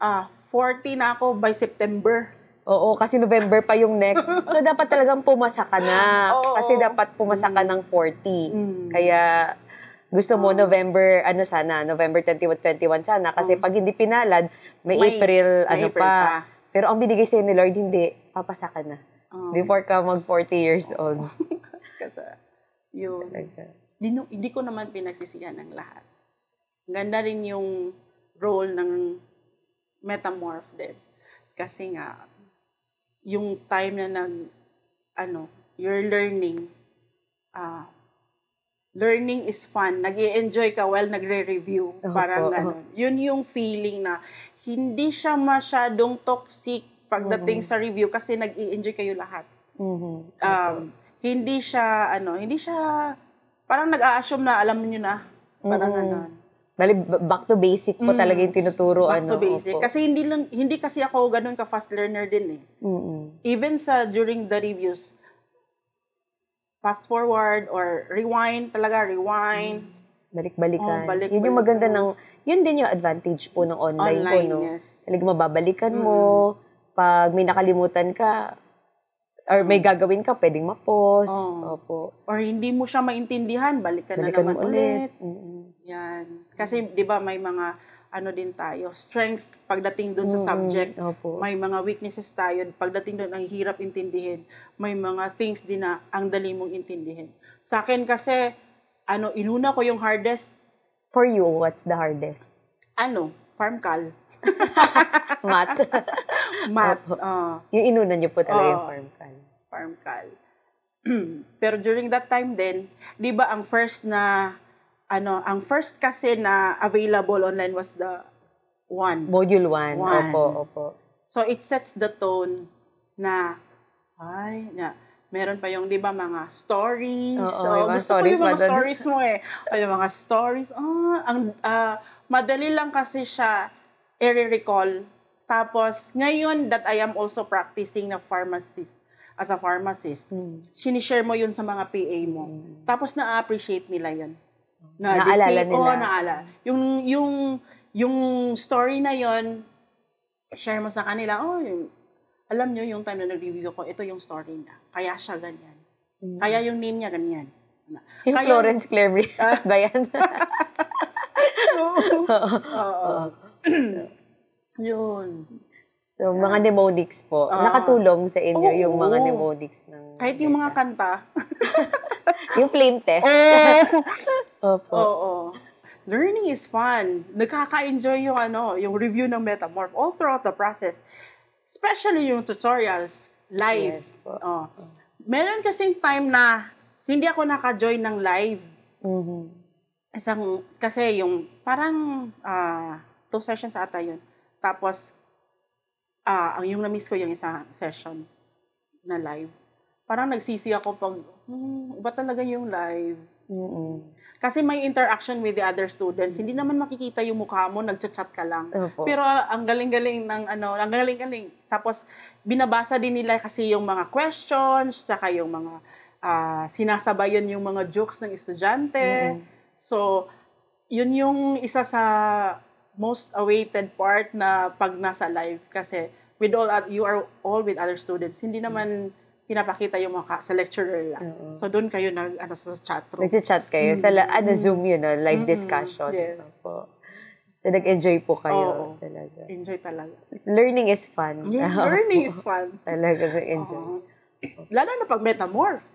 40 na ako by September. Oo, kasi November pa yung next. So, dapat talagang pumasa ka na. Kasi dapat pumasa ka ng 40. Kaya, gusto mo November, November 21 sana. Kasi pag hindi pinalad, may April, pa. Pero ang binigay sa'yo ni Lord, hindi, papasa ka na. Before ka mag 40 years old. Kasi, yun. Hindi ko naman pinagsisihan ng lahat. Ganda rin yung role ng Metamorph din. Kasi nga, yung time na you're learning, learning is fun. Nag-i-enjoy ka while nagre-review. Parang gano'n. Yun yung feeling na hindi siya masyadong toxic pagdating sa review kasi nag-i-enjoy kayo lahat. Hindi siya, parang nag-a-assume na alam niyo na. Parang gano'n. Bali, back to basic po talaga yung tinuturo. Back to basic. Kasi hindi kasi ako ganun ka-fast learner din eh. Even during the reviews, fast forward or rewind. Balik-balikan. Yun yung maganda yun din yung advantage po ng online po, no? Yes. Talagang mababalikan mo, pag may nakalimutan ka, or may gagawin ka, pwedeng ma-pause. Opo. Or hindi mo siya maintindihan, balikan na naman ulit. Yan. Kasi, di ba, may mga, din tayo, strength pagdating doon sa subject. May mga weaknesses tayo. Pagdating doon, ang hirap intindihin. May mga things din na ang dali mong intindihin. Sa akin kasi, inuna ko yung hardest. For you, what's the hardest? Farmcal. Math. Math. Yung inuna niyo po talaga yung farmcal. Farmcal. Pero during that time din, di ba ang first kasi na available online was the Module 1. Opo. So it sets the tone na, meron pa yung, di ba, mga stories. Gusto ko yung mga stories mo eh. Yung mga stories. Madali lang kasi siya i-recall. Tapos, ngayon that I am also practicing as a pharmacist, sinishare mo yun sa mga PA mo. Tapos, na-appreciate nila yun. Naalala nila. Naalala. Yung story na yun, share mo sa kanila, alam nyo, yung time na nag-review ko, ito yung story na. Kaya siya ganyan. Kaya yung name niya ganyan. Yung Florence Claire ba yan? Yun. So, mga mnemonics po. Nakatulong sa inyo yung mga mnemonics ng... Kahit yung mga kanta. Yung flame test. Oo. Learning is fun. Nakaka-enjoy yung review ng Metamorph all throughout the process. Especially yung tutorials, live. Yes, Meron kasing time na hindi ako naka-join ng live. Kasi yung parang 2 sessions ata yun. Tapos, yung na-miss ko yung isang session na live. Parang nagsisi ako pag, iba talaga yung live. Kasi may interaction with the other students. Hindi naman makikita yung mukha mo, nagchat-chat ka lang. Pero ang galing-galing ang galing-galing. Tapos, binabasa din nila kasi yung mga questions, saka yung mga sinasabayan yung mga jokes ng estudyante. So, yun yung isa sa most awaited part na pag nasa live kasi you are all with other students. Hindi naman pinapakita yung mga sa lecturer lang. So doon kayo sa chat room. Nag-chat kayo sa Zoom yun, live discussion. Yes. So nag-enjoy po kayo talaga. Enjoy talaga. Learning is fun. Yeah, learning is fun. Talaga nag-enjoy. Lalo na pag Metamorph.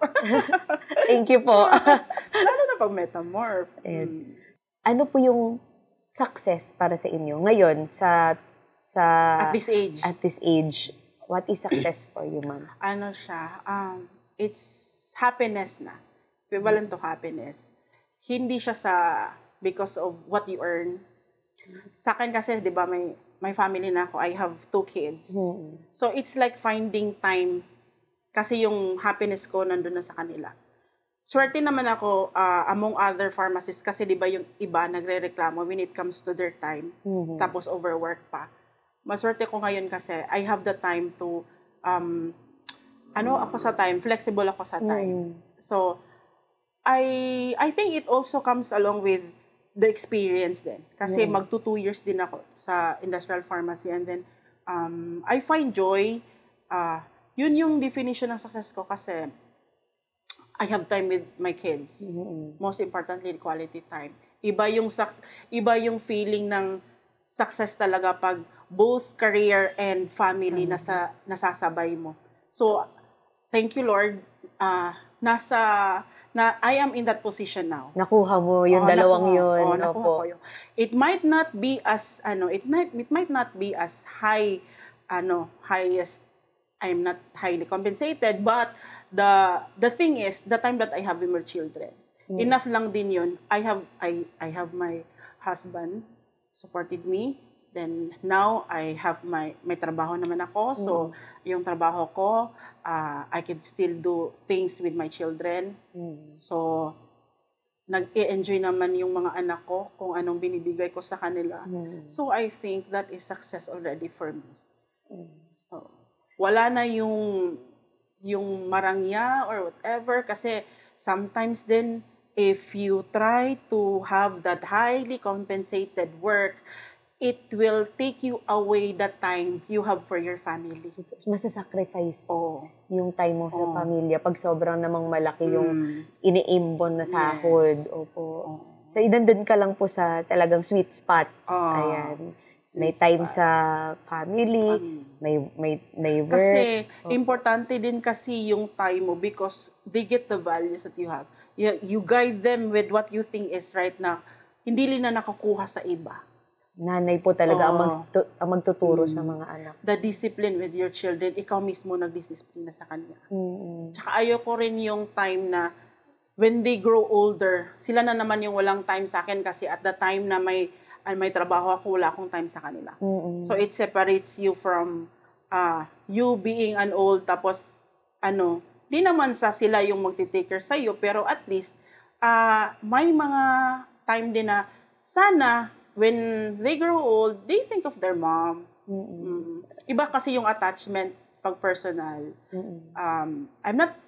Thank you po. Lalo na pag Metamorph. Ano po yung success para sa inyo ngayon at this age? At this age, what is success for you, ma'am? It's happiness na. Equivalent to happiness. Hindi siya because of what you earn. Sa akin kasi, di ba, may family na ako. I have 2 kids. So, it's like finding time kasi yung happiness ko nandun na sa kanila. swerte naman ako among other pharmacists kasi 'di ba yung iba nagrereklamo when it comes to their time, tapos overwork pa. Maswerte ko ngayon kasi I have the time to ako sa time, flexible ako sa time. So I think it also comes along with the experience din. Kasi magto 2 years din ako sa industrial pharmacy, and then I find joy. Yun yung definition ng success ko kasi I have time with my kids. Most importantly, quality time. Iba yung feeling ng success talaga pag both career and family nasasabay mo. So, thank you Lord. I am in that position now. Nakuha mo yung dalawang yun. Nakuha ko yun. It might not be as high highest. I'm not highly compensated, but the thing is the time that I have with my children. Enough lang din yun. I have my husband supported me. Then now I have my trabaho naman ako. So yung trabaho ko, I can still do things with my children. So nag-e-enjoy naman yung mga anak ko kung anong binibigay ko sa kanila. So I think that is success already for me. So wala na yung marangya or whatever kasi sometimes then if you try to have that highly compensated work, it will take you away the time you have for your family. Masasacrifice yung time mo sa pamilya pag sobrang namang malaki yung iniimbon na sahod. Opo. So, idandun ka lang po sa talagang sweet spot. Ayan. May time sa family, may work. Kasi, importante din kasi yung time mo because they get the values that you have. You guide them with what you think is right na hindi nila nakukuha sa iba. Nanay po talaga ang magtuturo sa mga anak. The discipline with your children, ikaw mismo nagdisciplina sa kanya. Tsaka ayoko rin yung time na when they grow older, sila na naman yung walang time sa akin kasi at the time na may trabaho ako, wala akong time sa kanila. So it separates you from you being an old, tapos di naman sa sila yung magti-take care sa'yo, pero at least may mga time din na sana when they grow old, they think of their mom. Iba kasi yung attachment pag personal. I'm not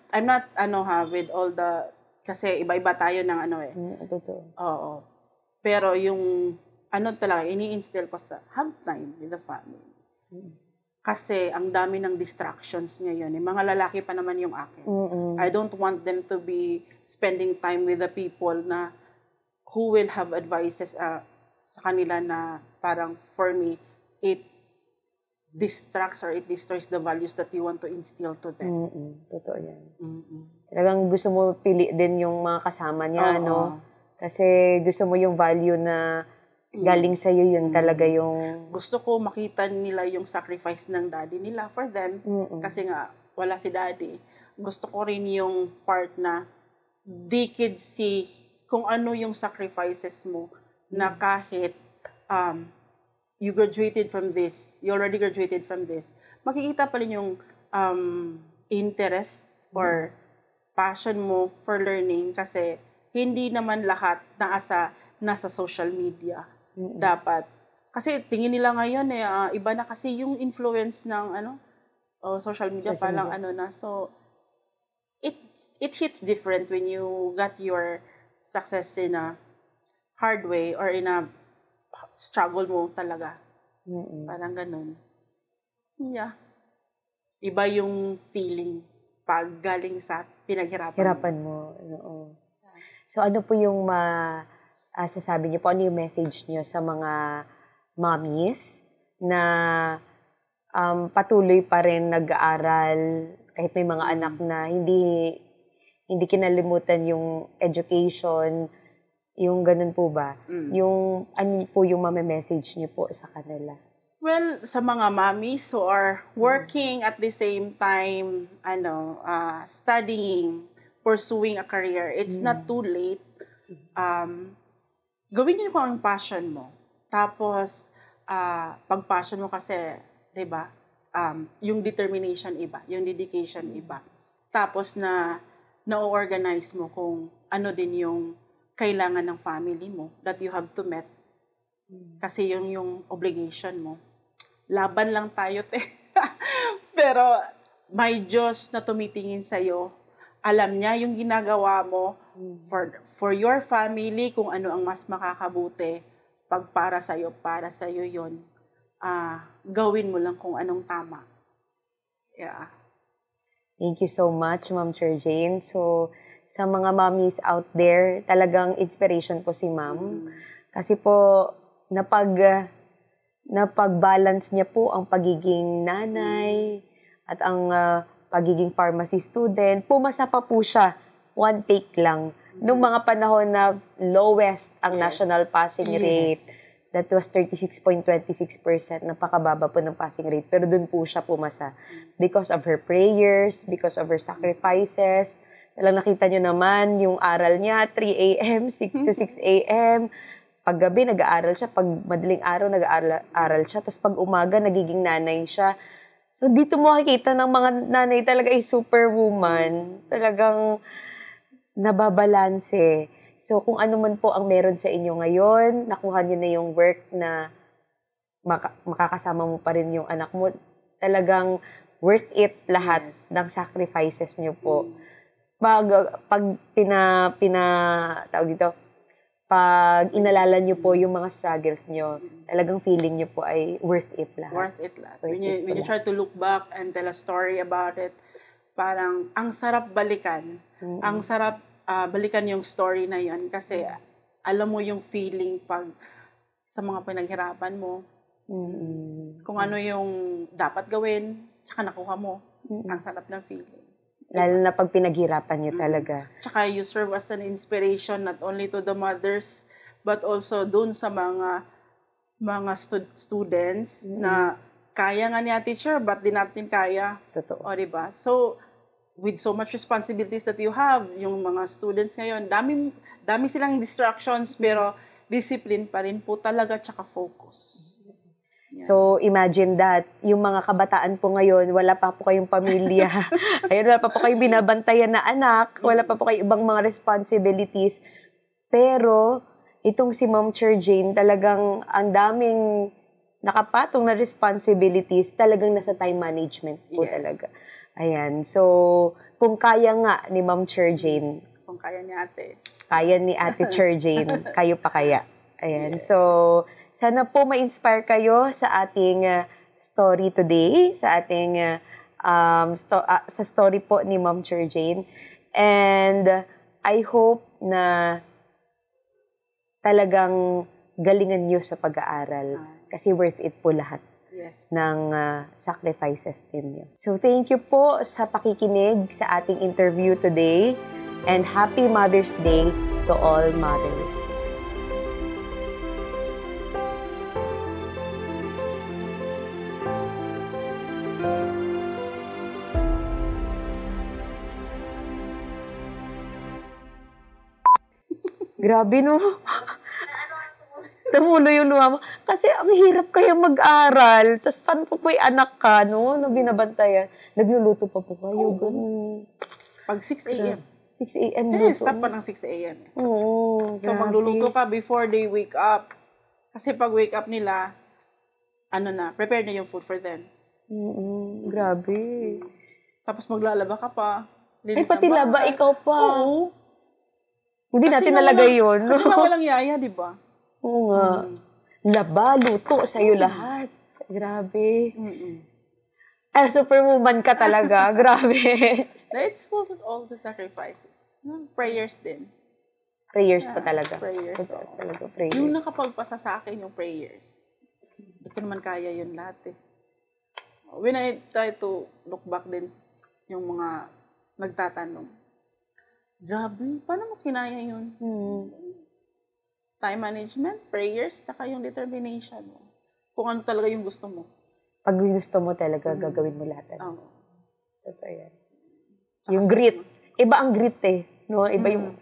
with all the kasi iba-iba tayo ng Totoo. Oo. Pero yung talaga ini-instill ko sa have time with the family. Kasi ang dami ng distractions ngayon. Mga lalaki pa naman yung akin. I don't want them to be spending time with the people na who will have advices sa kanila na parang for me, it distracts or it destroys the values that you want to instill to them. Totoo yan. Talagang gusto mo pili din yung mga kasama niya, no? Kasi gusto mo yung value na galing sa'yo yun talaga yung... Gusto ko makita nila yung sacrifice ng daddy nila for them. Kasi nga, wala si daddy. Gusto ko rin yung part na they could see kung ano yung sacrifices mo na kahit you graduated from this, you already graduated from this, makikita pa rin yung interest or passion mo for learning kasi hindi naman lahat nasa social media. Dapat. Kasi tingin nila ngayon iba na kasi yung influence ng social media palang na. So, it hits different when you got your success in a hard way or in a struggle mo talaga. Parang ganun. Yeah. Iba yung feeling pag galing sa pinaghirapan mo. So, ano po yung sasabi niyo po, ano yung message niyo sa mga mommies na patuloy pa rin nag-aaral kahit may mga anak na hindi kinalimutan yung education, yung ganun po ba? Yung ano po yung message niyo po sa kanila? Well, sa mga mommies who are working at the same time, studying, pursuing a career, it's not too late. Gawin niyo kung ang passion mo. Tapos, pag passion mo kasi, 'di ba? Yung determination iba, yung dedication iba. Tapos na na-organize mo kung ano din yung kailangan ng family mo that you have to met. Kasi yung obligation mo. Laban lang tayo, te. Pero may Diyos na tumitingin sa'yo. Alam niya yung ginagawa mo for your family, kung ano ang mas makakabuti. Pag para sa'yo yun. Gawin mo lang kung anong tama. Yeah. Thank you so much, Ma'am Jane. So, sa mga mommies out there, talagang inspiration po si Ma'am. Kasi po, napag-balance niya po ang pagiging nanay at ang pagiging pharmacy student. Pumasa pa po siya, one take lang. Noong mga panahon na lowest ang national passing rate, that was 36.26%. Napakababa po ng passing rate. Pero doon po siya pumasa. Because of her prayers, because of her sacrifices. Talang nakita nyo naman yung aral niya, 3 a.m., 6 to 6 a.m. Paggabi, nag-aaral siya. Pag madaling araw, nag-aaral siya. Tapos pag umaga, nagiging nanay siya. So dito mo makikita ng mga nanay talaga ay superwoman. Talagang nababalanse. So, kung ano man po ang meron sa inyo ngayon, nakuha niyo na yung work na makakasama mo pa rin yung anak mo, talagang worth it lahat ng sacrifices niyo po. Pag tawag dito, pag inalala niyo po yung mga struggles niyo, talagang feeling niyo po ay worth it lahat. Worth it lahat. When you try to look back and tell a story about it, parang ang sarap balikan. Ang sarap balikan yung story na yan kasi alam mo yung feeling pag sa mga pinaghirapan mo. Kung ano yung dapat gawin, tsaka nakuha mo. Ang sarap ng feeling. Lalo na pag pinaghirapan niyo talaga. Tsaka you serve as an inspiration not only to the mothers but also dun sa mga students na kaya nga niya teacher but di natin kaya. Totoo. O diba? So, with so much responsibilities that you have, yung mga students ngayon, dami silang distractions, pero discipline pa rin po talaga, tsaka focus. Yan. So, imagine that, yung mga kabataan po ngayon, wala pa po kayong pamilya, ayun, wala pa po kayong binabantayan na anak, wala pa po kayong ibang mga responsibilities, pero, itong si Ma'am Jane, talagang ang daming nakapatong na responsibilities, talagang nasa time management po talaga. Ayan. So, kung kaya nga ni Ma'am Jane. Kung kaya ni ate. Kaya ni ate Jane. Kayo pa kaya. Ayan. So, sana po ma-inspire kayo sa ating story today. Sa ating sa story po ni Ma'am Jane. And I hope na talagang galingan nyo sa pag-aaral. Kasi worth it po lahat. Ng sacrifices din niyo. So, thank you po sa pakikinig sa ating interview today. And Happy Mother's Day to all mothers. Grabe, no? Tumulo yung luha mo. Kasi ang hirap kaya mag-aral. Tapos paano po yung anak ka, no? Na binabantayan. Nagluluto pa po kayo. Ganun. Pag 6 a.m. 6 a.m. Stop pa ng 6 a.m. Oo. So, magluluto ka before they wake up. Kasi pag wake up nila, prepare na yung food for them. Grabe. Tapos maglalaba ka pa. Ay, pati laba, ikaw pa. Oo. Hindi natin nalagay yun. Kasi walang yaya, di ba? Oo nga. Laba, luto, sa'yo lahat. Grabe. Superwoman ka talaga. Grabe. It's full of all the sacrifices. Prayers din. Prayers pa talaga. Prayers. Talaga, prayers. Yung nakapagpasa sa akin yung prayers. Hindi ko naman kaya yun lahat eh. When I try to look back din, yung mga nagtatanong, grabe, paano mo kinaya yun? Time management, prayers, tsaka yung determination mo. Kung ano talaga yung gusto mo. Pag gusto mo talaga, gagawin mo lahat. Oo. Totoo yan. Yung grit. Iba ang grit eh. No? Iba yung,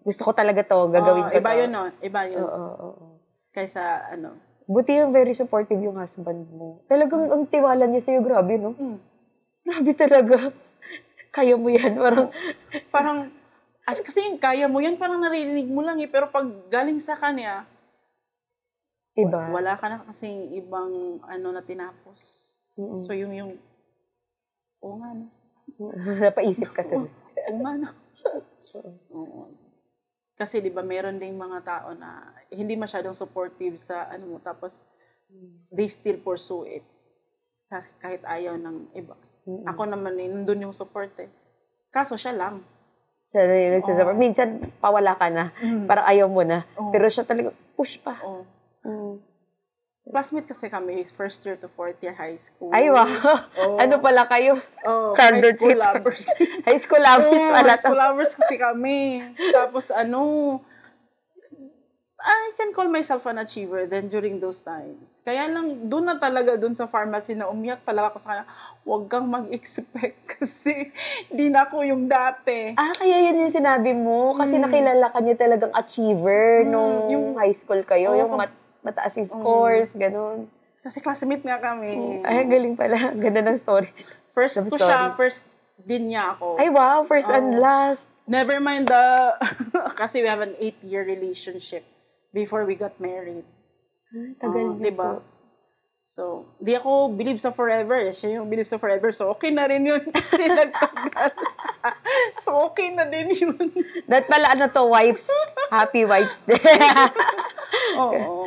gusto ko talaga to, gagawin ko iba to. Yun, no? Iba yun. Oo. Kaysa, Buti yung very supportive yung husband mo. Talagang ang tiwala niya sa'yo, grabe, no? Grabe talaga. Kaya mo yan. Parang, kasi yung kaya mo yan, parang narinig mo lang eh. Pero pag galing sa kanya, iba. Wala ka na kasing ibang na tinapos. So yung, oo nga no. Napaisip ka tuloy. Oo nga no. Oo. Kasi di ba meron ding mga tao na hindi masyadong supportive sa mo, tapos they still pursue it. Kahit ayaw ng iba. Ako naman nandun yung support eh. Kaso siya lang. Minsan, pawala ka na. Parang ayaw mo na. Pero siya talaga, push pa. Classmate kasi kami, first year to fourth year high school. Ay, wow. Ano pala kayo? High school lovers. High school lovers pala. High school lovers kasi kami. Tapos I can call myself an achiever then during those times. Kaya lang, doon na talaga, doon sa pharmacy na umiyak talaga ako sa kanya, huwag kang mag-expect kasi di na ako yung dati. Kaya yan yung sinabi mo. Kasi nakilala ka niya talagang achiever nung yung high school kayo. Yung mataas yung scores, ganun. Kasi classmate nga kami. Ay, galing pala. Ganda ng story. First ko siya, first din niya ako. Ay, wow. First and last. Never mind kasi we have an 8-year relationship before we got married. Tagal diba? So, di ako believe sa forever. Siya yung believe sa forever. So, okay na rin yun. Kasi nagtagal. So, okay na din yun. That pala, to, wives. Happy wives. Oo.